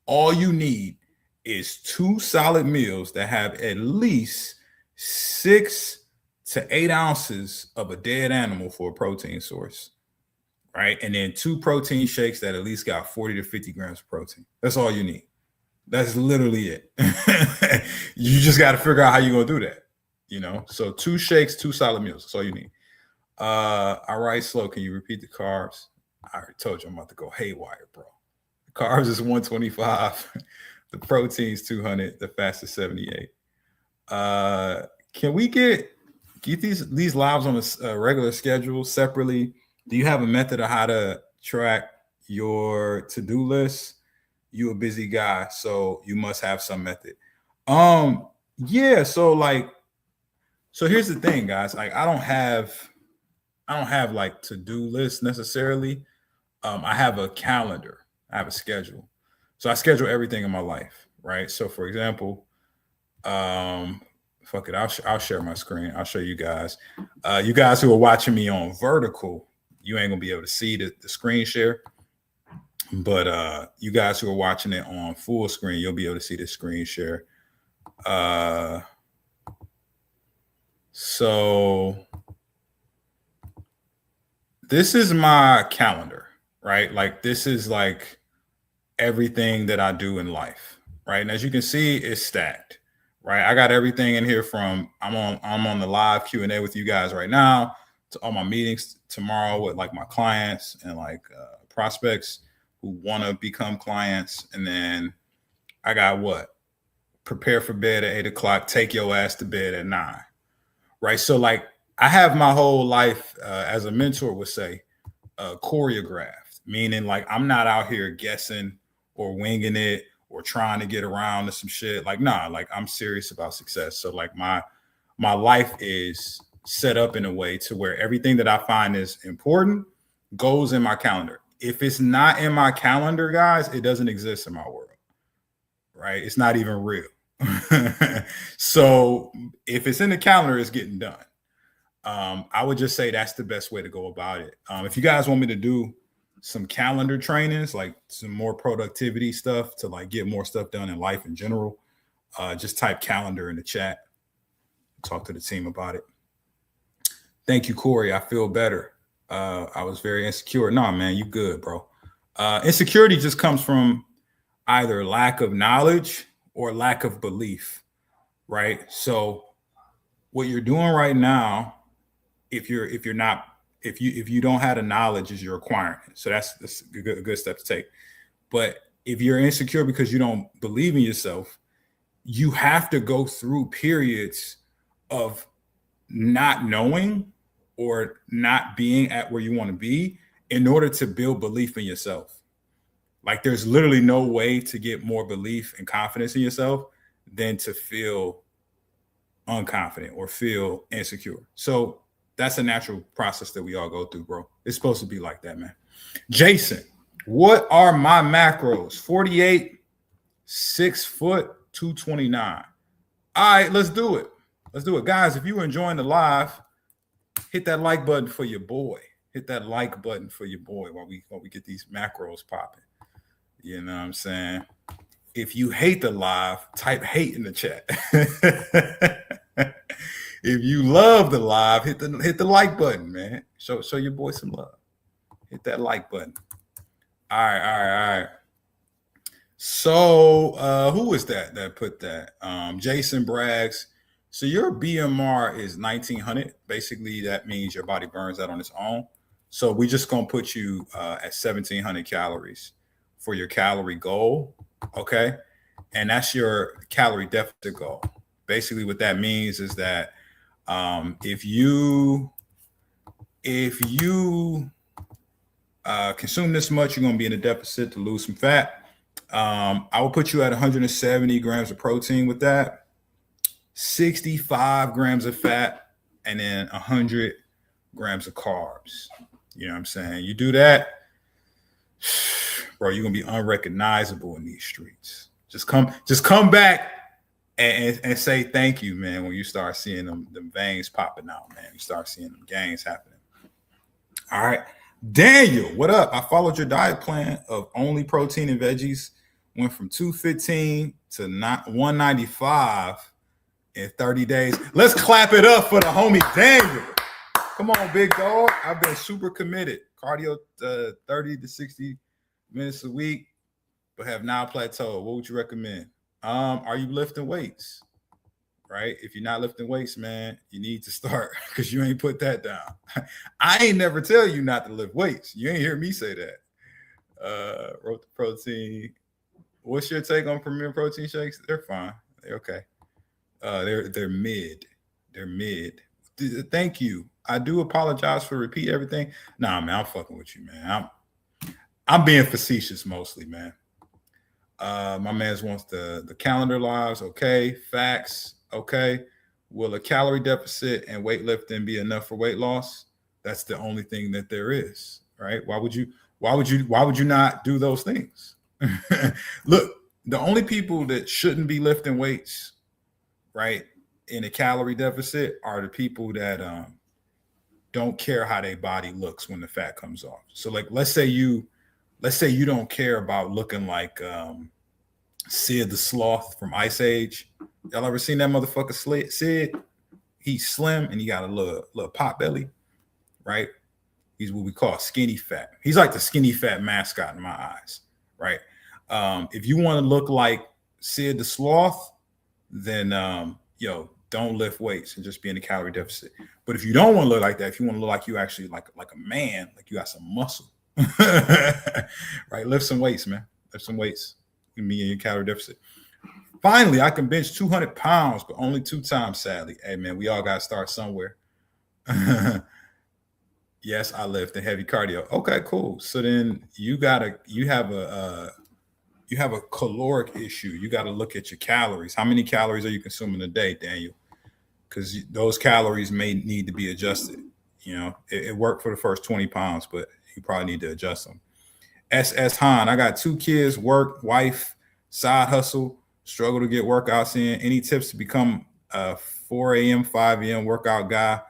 All you need is 2 solid meals that have at least 6 to 8 ounces of a dead animal for a protein source, right? And then 2 protein shakes that at least got 40 to 50 grams of protein. That's all you need. That's literally it. You just got to figure out how you're going to do that, So 2 shakes, 2 solid meals. That's all you need. All right, Slow, can you repeat the carbs? I already told you I'm about to go haywire, bro. The carbs is 125. The protein's 200. The fast is 78. Can we get these lives on a regular schedule separately? Do you have a method of how to track your to-do list? You a busy guy, so you must have some method. Yeah. So here's the thing, guys. Like, I don't have like to-do lists necessarily. I have a calendar. I have a schedule. So I schedule everything in my life, right? So for example, fuck it, I'll share my screen. I'll show you guys. You guys who are watching me on vertical, you ain't gonna be able to see the screen share. But you guys who are watching it on full screen, you'll be able to see the screen share. So this is my calendar, right? Like, this is like everything that I do in life, right? And as you can see, it's stacked, right? I got everything in here from I'm on the live Q&A with you guys right now to all my meetings tomorrow with like my clients and like prospects who want to become clients. And then I got prepare for bed at 8 o'clock, take your ass to bed at 9, right? So like, I have my whole life, as a mentor would say, choreographed, meaning like I'm not out here guessing or winging it or trying to get around to some shit. Like, nah, like I'm serious about success. So like my life is set up in a way to where everything that I find is important goes in my calendar. If it's not in my calendar, guys, it doesn't exist in my world, right? It's not even real. So if it's in the calendar, it's getting done. I would just say that's the best way to go about it. If you guys want me to do some calendar trainings, like some more productivity stuff to like get more stuff done in life in general, just type calendar in the chat. Talk to the team about it. Thank you, Corey. I feel better. I was very insecure. No, man, you good, bro. Insecurity just comes from either lack of knowledge or lack of belief, right? So what you're doing right now, if you don't have the knowledge, is you're acquiring it. So that's a good step to take. But if you're insecure because you don't believe in yourself, you have to go through periods of not knowing or not being at where you want to be in order to build belief in yourself. Like there's literally no way to get more belief and confidence in yourself than to feel unconfident or feel insecure. So that's a natural process that we all go through, bro. It's supposed to be like that, man. Jason, what are my macros? 48, 6 foot, 229. All right, let's do it. Let's do it. Guys, if you're enjoying the live, hit that like button for your boy. Hit that like button for your boy while we get these macros popping. You know what I'm saying? If you hate the live, type hate in the chat. If you love the live, hit the like button, man. Show your boy some love. Hit that like button. All right. So who is that put that? Jason Braggs. So your BMR is 1900. Basically, that means your body burns that on its own. So we're just gonna put you at 1700 calories for your calorie goal. Okay. And that's your calorie deficit goal. Basically, what that means is that if you consume this much, you're going to be in a deficit to lose some fat. I will put you at 170 grams of protein with that, 65 grams of fat, and then 100 grams of carbs. You know what I'm saying? You do that, bro, you're going to be unrecognizable in these streets. Just come back and say thank you, man, when you start seeing them veins popping out, man. You start seeing them gains happening. All right. Daniel, what up? I followed your diet plan of only protein and veggies. Went from 215 to 195 in 30 days. Let's clap it up for the homie Daniel. Come on, big dog. I've been super committed. Cardio 30 to 60 minutes a week, but have now plateaued. What would you recommend? Are you lifting weights? Right? If you're not lifting weights, man, you need to start because you ain't put that down. I ain't never tell you not to lift weights. You ain't hear me say that. Wrote the protein. What's your take on Premier Protein shakes? They're fine. They're okay. They're mid. They're mid. Thank you. I do apologize for repeat everything. Nah, man, I'm fucking with you, man. I'm being facetious mostly, man. My man's wants the calendar lives. Okay. Facts. Okay. Will a calorie deficit and weightlifting be enough for weight loss? That's the only thing that there is, right? Why would you not do those things? Look, the only people that shouldn't be lifting weights, right, in a calorie deficit are the people that don't care how their body looks when the fat comes off. So like let's say you don't care about looking like Sid the Sloth from Ice Age. Y'all ever seen that motherfucker Sid? He's slim and he got a little pot belly, right? He's what we call skinny fat. He's like the skinny fat mascot in my eyes, right? If you want to look like Sid the Sloth, then don't lift weights and just be in a calorie deficit. But if you don't want to look like that, if you want to look like you actually like a man, like you got some muscle, right? Lift some weights, man. Lift some weights. You can be in your calorie deficit. Finally, I can bench 200 pounds, but only 2 times, sadly. Hey, man, we all got to start somewhere. Yes, I lift in heavy cardio. Okay, cool. So then you have a caloric issue. You got to look at your calories. How many calories are you consuming a day, Daniel? Because those calories may need to be adjusted. You know, it worked for the first 20 pounds, but you probably need to adjust them. SS Han, I got 2 kids, work, wife, side hustle, struggle to get workouts in. Any tips to become a 4 a.m., 5 a.m. workout guy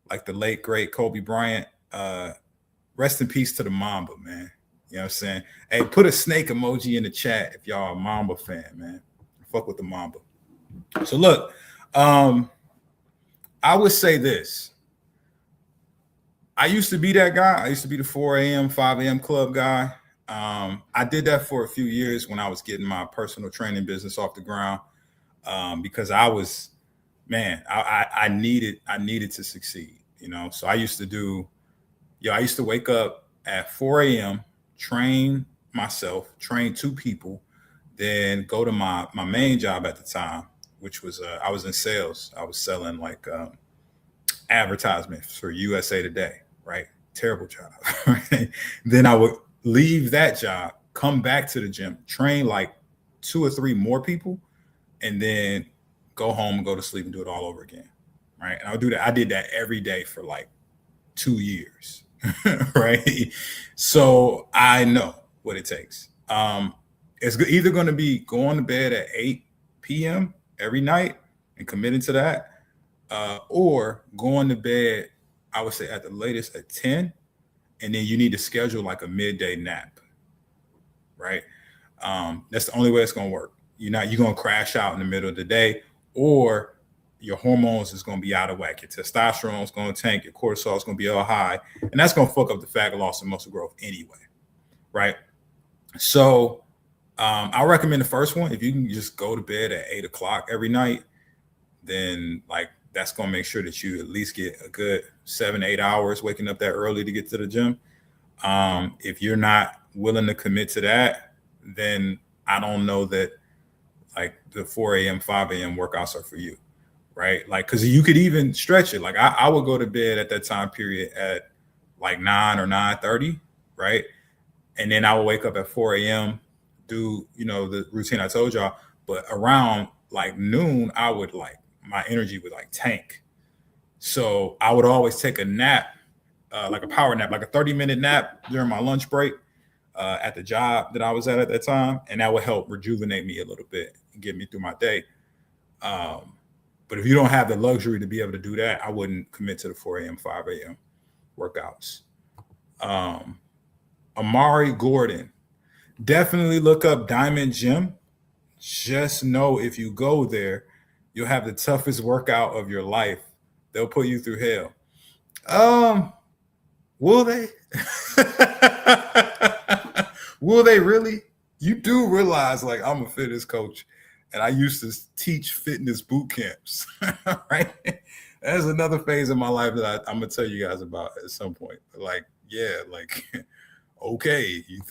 like the late, great Kobe Bryant? Rest in peace to the Mamba, man. You know what I'm saying? Hey, put a snake emoji in the chat if y'all a Mamba fan, man. Fuck with the Mamba. So look, I would say this. I used to be that guy. I used to be the 4 a.m., 5 a.m. club guy. I did that for a few years when I was getting my personal training business off the ground because I was, man, I needed to succeed, you know. So I used to wake up at 4 a.m., train myself, train 2 people, then go to my main job at the time, which was I was in sales. I was selling like advertisements for USA Today, right? Terrible job. Right? Then I would leave that job, come back to the gym, train like 2 or 3 more people, and then go home and go to sleep and do it all over again. Right. And I would do that. I did that every day for like 2 years. Right. So I know what it takes. It's either going to be going to bed at 8 p.m. every night and committing to that, or going to bed, I would say at the latest at 10, and then you need to schedule like a midday nap, right? That's the only way it's going to work. You're going to crash out in the middle of the day, or your hormones is going to be out of whack. Your testosterone is going to tank. Your cortisol is going to be all high, and that's going to fuck up the fat loss and muscle growth anyway, right? So I recommend the first one. If you can just go to bed at 8 o'clock every night, then like that's going to make sure that you at least get a good 7-8 hours waking up that early to get to the gym. If you're not willing to commit to that, then I don't know that like the 4 a.m., 5 a.m. workouts are for you, right? Like, because you could even stretch it. Like I would go to bed at that time period at like 9 or 9:30, right? And then I would wake up at 4 a.m., do, the routine I told y'all. But around like noon, I would like, my energy would like tank. So I would always take a nap, like a power nap, like a 30-minute nap during my lunch break at the job that I was at that time. And that would help rejuvenate me a little bit and get me through my day. But if you don't have the luxury to be able to do that, I wouldn't commit to the 4 a.m., 5 a.m. workouts. Amari Gordon, definitely look up Diamond Gym. Just know if you go there, you'll have the toughest workout of your life. They'll put you through hell. Will they? Will they really? You do realize, like, I'm a fitness coach, and I used to teach fitness boot camps, right? That's another phase of my life that I'm gonna tell you guys about at some point. Like, yeah, like, okay, you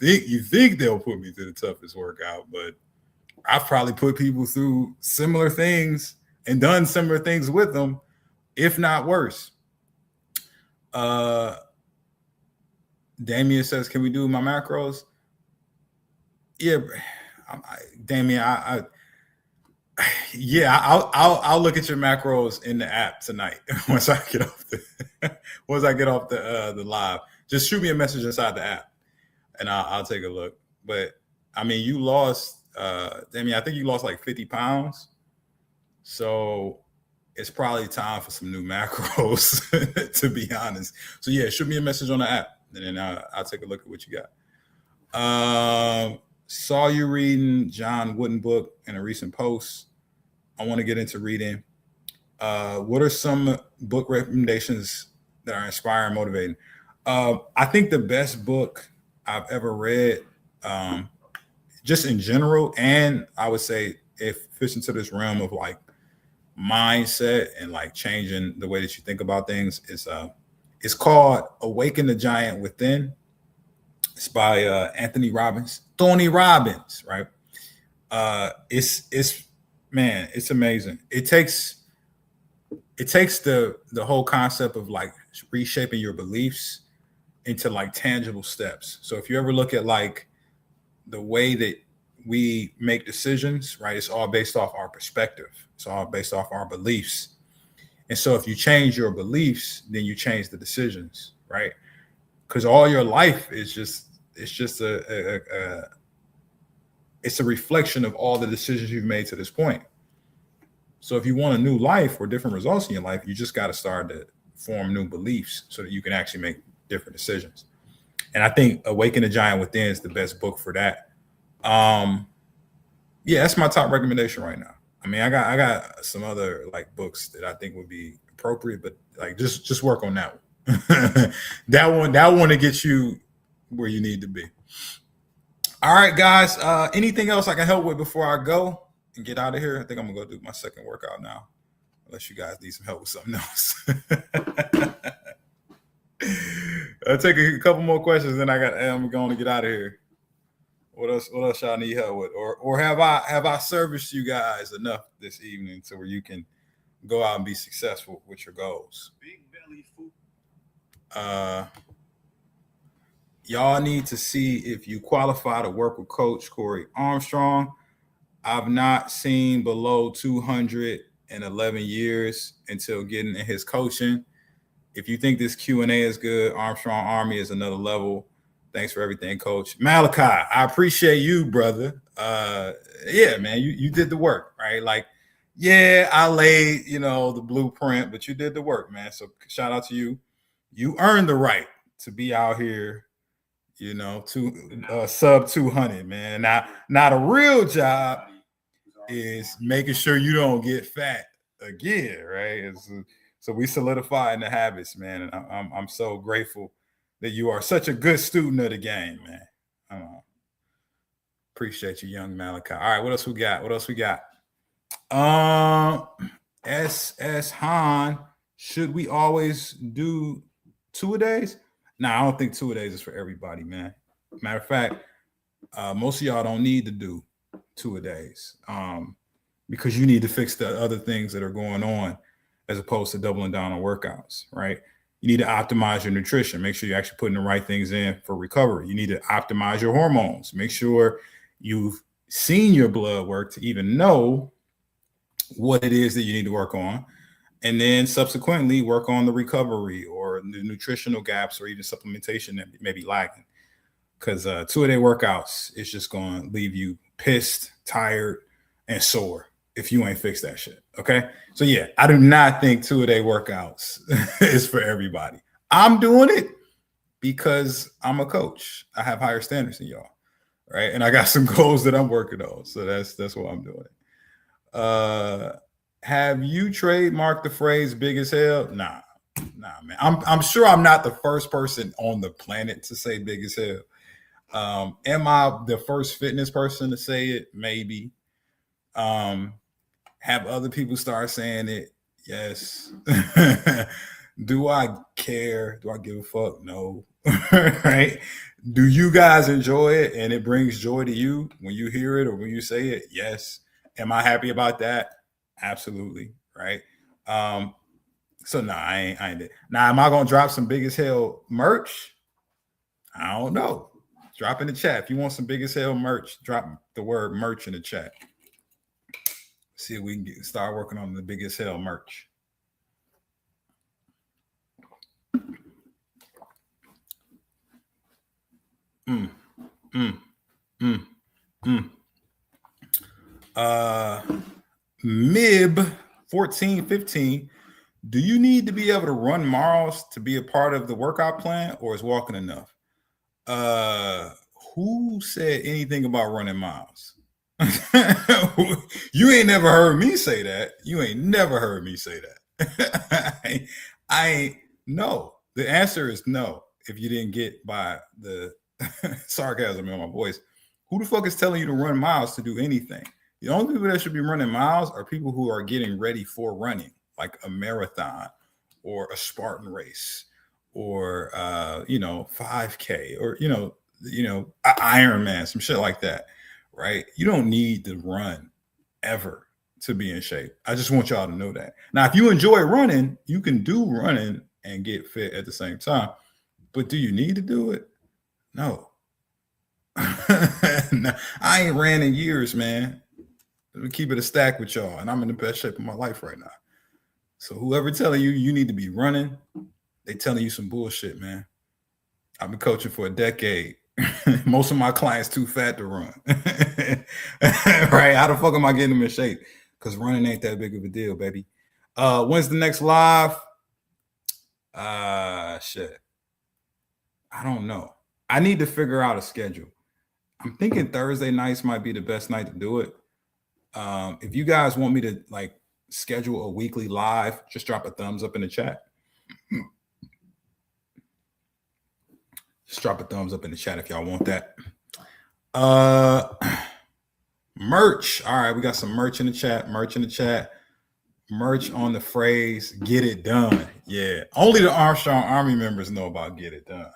think they'll put me through the toughest workout, but I've probably put people through similar things and done similar things with them, if not worse. Damien says, "Can we do my macros?" Yeah, Damien, I'll look at your macros in the app tonight once I get off the live. Just shoot me a message inside the app, and I'll take a look. But I mean, you lost, Damien. I think you lost like 50 pounds, so it's probably time for some new macros, to be honest. So yeah, shoot me a message on the app, and then I'll take a look at what you got. Saw you reading John Wooden book in a recent post. I want to get into reading. What are some book recommendations that are inspiring, motivating? I think the best book I've ever read, just in general, and I would say if fits into this realm of like mindset and like changing the way that you think about things, is it's called Awaken the Giant Within. It's by Anthony Robbins, Tony Robbins, right? It's man, it's amazing. It takes the whole concept of like reshaping your beliefs into like tangible steps. So if you ever look at like the way that we make decisions, right, it's all based off our perspective. It's all based off our beliefs. And so if you change your beliefs, then you change the decisions, right? Because all your life is just it's a reflection of all the decisions you've made to this point. So if you want a new life or different results in your life, you just got to start to form new beliefs so that you can actually make different decisions. And I think Awaken the Giant Within is the best book for that. Yeah, that's my top recommendation right now. I mean, I got some other like books that I think would be appropriate, but like just work on that one. that one to get you where you need to be. All right, guys. Anything else I can help with before I go and get out of here? I think I'm gonna go do my second workout now. Unless you guys need some help with something else. I'll take a couple more questions, then I'm going to get out of here. What else? What else y'all need help with? Or have I serviced you guys enough this evening to where you can go out and be successful with your goals? Big belly food. Y'all need to see if you qualify to work with Coach Corey Armstrong. I've not seen below 211 years until getting in his coaching. If you think this Q&A is good, Armstrong Army is another level. Thanks for everything, Coach. Malachi, I appreciate you, brother. Yeah, man, you did the work, right? Like, yeah, I laid, the blueprint, but you did the work, man. So shout out to you. You earned the right to be out here, to sub 200, man. Now the real job is making sure you don't get fat again, right? So we solidify in the habits, man. And I'm so grateful that you are such a good student of the game, man. Appreciate you, young Malachi. All right, what else we got? SS Han, should we always do 2-a-days? Nah, I don't think 2-a-days is for everybody, man. Matter of fact, most of y'all don't need to do 2-a-days because you need to fix the other things that are going on as opposed to doubling down on workouts, right? You need to optimize your nutrition. Make sure you're actually putting the right things in for recovery. You need to optimize your hormones. Make sure you've seen your blood work to even know what it is that you need to work on. And then subsequently work on the recovery or the nutritional gaps or even supplementation that may be lacking. Because 2-a-day workouts is just going to leave you pissed, tired, and sore if you ain't fixed that shit. Okay. So yeah, I do not think 2-a-day workouts is for everybody. I'm doing it because I'm a coach. I have higher standards than y'all. Right. And I got some goals that I'm working on. So that's why I'm doing it. Have you trademarked the phrase big as hell? Nah, man. I'm sure I'm not the first person on the planet to say big as hell. Am I the first fitness person to say it? Maybe. Have other people start saying it? Yes. Do I care? Do I give a fuck? No. Right? Do you guys enjoy it and it brings joy to you when you hear it or when you say it? Yes. Am I happy about that? Absolutely. Right. So no, I ain't it. Now, am I gonna drop some big as hell merch? I don't know. Drop in the chat. If you want some big as hell merch, drop the word merch in the chat. See if we can start working on the big as hell merch. Mib 1415. Do you need to be able to run miles to be a part of the workout plan, or is walking enough? Who said anything about running miles? You ain't never heard me say that. You ain't never heard me say that. I ain't. No. The answer is no. If you didn't get by the sarcasm in my voice, who the fuck is telling you to run miles to do anything? The only people that should be running miles are people who are getting ready for running, like a marathon or a Spartan race or 5K or Ironman, some shit like that, right? You don't need to run ever to be in shape. I just want y'all to know that. Now, if you enjoy running, you can do running and get fit at the same time. But do you need to do it? No. No, I ain't ran in years, man. Let me keep it a stack with y'all, and I'm in the best shape of my life right now. So whoever telling you need to be running, they telling you some bullshit, man. I've been coaching for a decade. Most of my clients too fat to run. Right? How the fuck am I getting them in shape? Because running ain't that big of a deal, baby. When's the next live? Shit. I don't know. I need to figure out a schedule. I'm thinking Thursday nights might be the best night to do it. If you guys want me to schedule a weekly live, just drop a thumbs up in the chat. Just drop a thumbs up in the chat if y'all want that. Merch. All right, we got some merch in the chat. Merch on the phrase "get it done." Yeah, only the Armstrong Army members know about "get it done."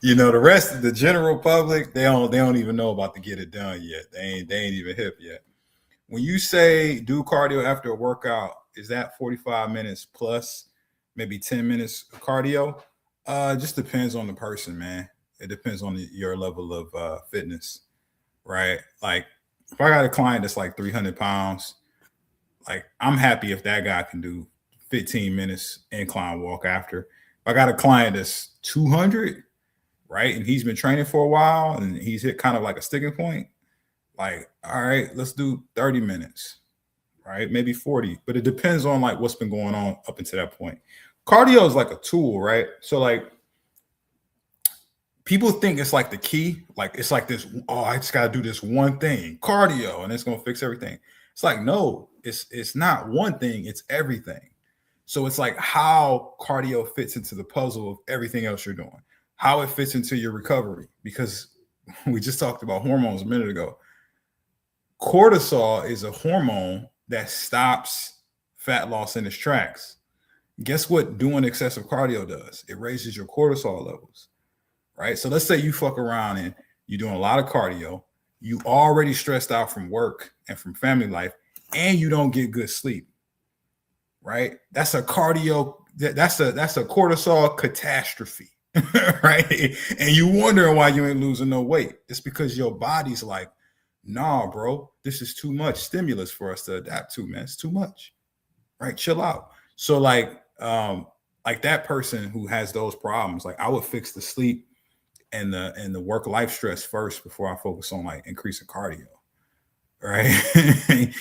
The rest of the general public, they don't even know about to get it done yet. They ain't even hip yet. When you say do cardio after a workout, is that 45 minutes plus maybe 10 minutes of cardio? It just depends on the person, man. It depends on your level of fitness, right? Like if I got a client that's like 300 pounds, like I'm happy if that guy can do 15 minutes incline walk after. If I got a client that's 200, right, and he's been training for a while and he's hit kind of like a sticking point, like, all right, let's do 30 minutes, right? Maybe 40, but it depends on like what's been going on up until that point. Cardio is like a tool, right? So like people think it's like the key, like it's like this, oh, I just gotta do this one thing, cardio, and it's gonna fix everything. It's like, no, it's not one thing, it's everything. So it's like how cardio fits into the puzzle of everything else you're doing, how it fits into your recovery, because we just talked about hormones a minute ago. Cortisol is a hormone that stops fat loss in its tracks. Guess what doing excessive cardio does? It raises your cortisol levels, right? So let's say you fuck around and you're doing a lot of cardio, you already stressed out from work and from family life, and you don't get good sleep, right? That's a cortisol catastrophe, right? And you wondering why you ain't losing no weight. It's because your body's like, nah, bro, this is too much stimulus for us to adapt to, man. It's too much, right? Chill out. So like that person who has those problems, like I would fix the sleep and the work life stress first before I focus on like increasing cardio, right?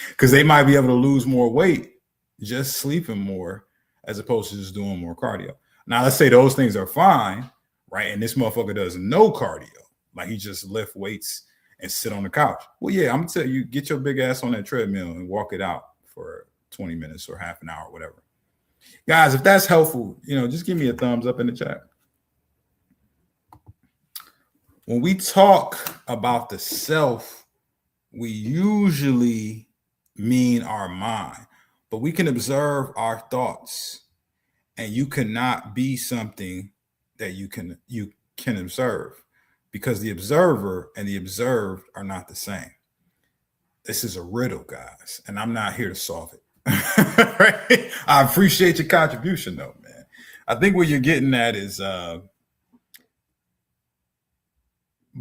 Because they might be able to lose more weight just sleeping more as opposed to just doing more cardio. Now let's say those things are fine, right? And this motherfucker does no cardio, like he just lift weights and sit on the couch. Well, yeah, I'm gonna tell you, get your big ass on that treadmill and walk it out for 20 minutes or half an hour, whatever. Guys, if that's helpful, just give me a thumbs up in the chat. When we talk about the self, we usually mean our mind, but we can observe our thoughts, and you cannot be something that you can observe, because the observer and the observed are not the same. This is a riddle, guys, and I'm not here to solve it. Right? I appreciate your contribution, though, man. I think what you're getting at is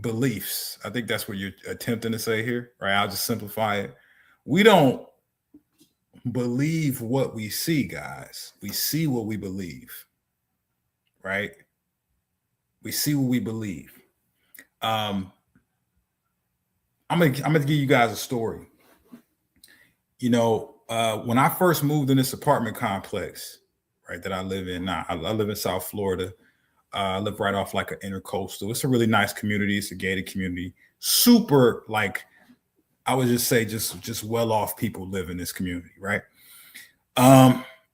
beliefs. I think that's what you're attempting to say here, right? I'll just simplify it. We don't believe what we see, guys. We see what we believe, right? We see what we believe. I'm gonna give you guys a story. When I first moved in this apartment complex, right, that I live in now, I live in South Florida. I live right off like an intercoastal. It's a really nice community. It's a gated community. Super, like, I would just say just well-off people live in this community, right?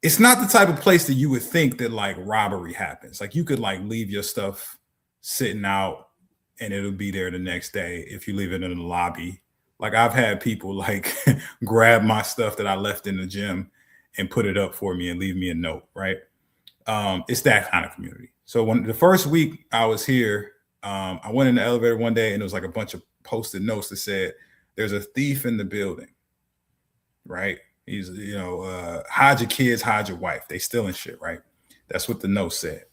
It's not the type of place that you would think that like robbery happens. Like you could like leave your stuff sitting out and it'll be there the next day if you leave it in the lobby. Like I've had people like grab my stuff that I left in the gym and put it up for me and leave me a note, right? It's that kind of community. So when the first week I was here, I went in the elevator one day and there was like a bunch of posted notes that said, "There's a thief in the building," right? He's, hide your kids, hide your wife. They stealing shit, right? That's what the note said.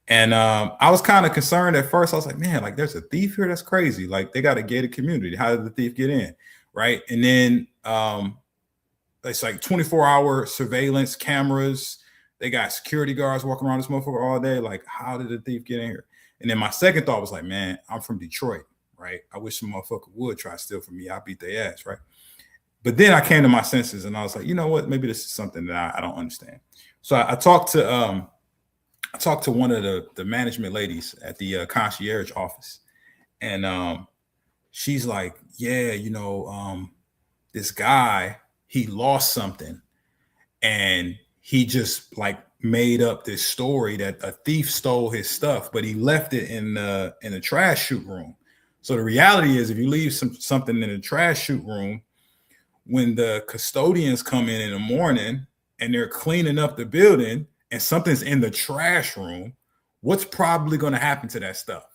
And I was kind of concerned at first. I was like, man, like there's a thief here. That's crazy. Like they got a gated community. How did the thief get in? Right. And then it's like 24-hour surveillance cameras. They got security guards walking around this motherfucker all day. Like, how did the thief get in here? And then my second thought was like, man, I'm from Detroit, right? I wish some motherfucker would try to steal from me. I'll beat their ass, right? But then I came to my senses and I was like, you know what? Maybe this is something that I don't understand. So I talked to one of the management ladies at the concierge office, and she's like, yeah, this guy, he lost something, and he just like made up this story that a thief stole his stuff, but he left it in the trash chute room. So the reality is, if you leave something in the trash chute room, when the custodians come in the morning and they're cleaning up the building and something's in the trash room, what's probably going to happen to that stuff?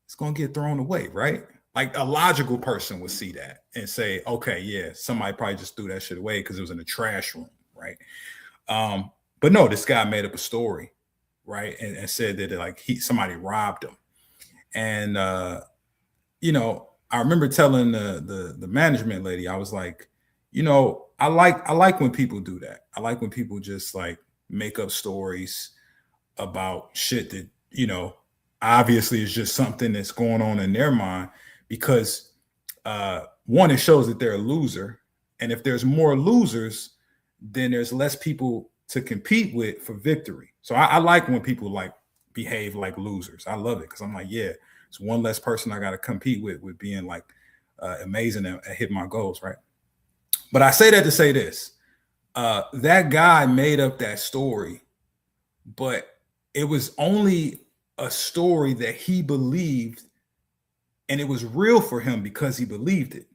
it's going to get thrown away, right? Like a logical person would see that and say, okay, yeah, somebody probably just threw that shit away because it was in the trash room, right? But no, this guy made up a story, right, and said that like somebody robbed him, and I remember telling the management lady, I was like, I like when people do that. I like when people just like make up stories about shit that obviously is just something that's going on in their mind, because one, it shows that they're a loser, and if there's more losers, then there's less people to compete with for victory. So I like when people like behave like losers. I love it because I'm like, yeah, it's one less person I got to compete with being like amazing at hitting my goals, right? But I say that to say this: that guy made up that story, but it was only a story that he believed, and it was real for him because he believed it,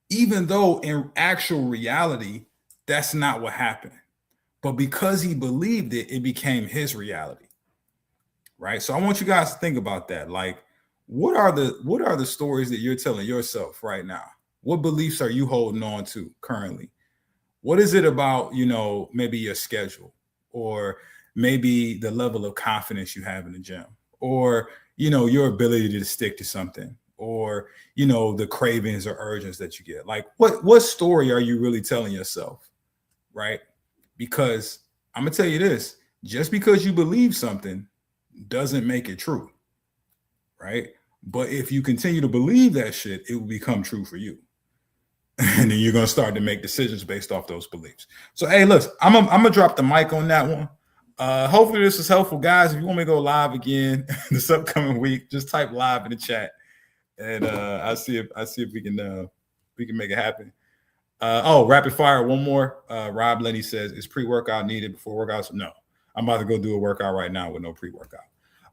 even though in actual reality that's not what happened. But because he believed it, it became his reality, right? So I want you guys to think about that. Like, what are the stories that you're telling yourself right now? What beliefs are you holding on to currently? What is it about, maybe your schedule, or maybe the level of confidence you have in the gym, or, your ability to stick to something, or, the cravings or urges that you get? Like, what story are you really telling yourself, right? Because I'm going to tell you this, just because you believe something doesn't make it true, right? But if you continue to believe that shit, it will become true for you. And then you're going to start to make decisions based off those beliefs. So, hey, look, I'm gonna drop the mic on that one. Hopefully this was helpful, guys. If you want me to go live again this upcoming week, just type live in the chat, and I'll see if we can make it happen. Rapid fire, one more. Rob Lenny says, is pre-workout needed before workouts? No, I'm about to go do a workout right now with no pre-workout.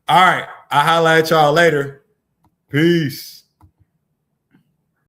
All right, I'll holla at y'all later. Peace.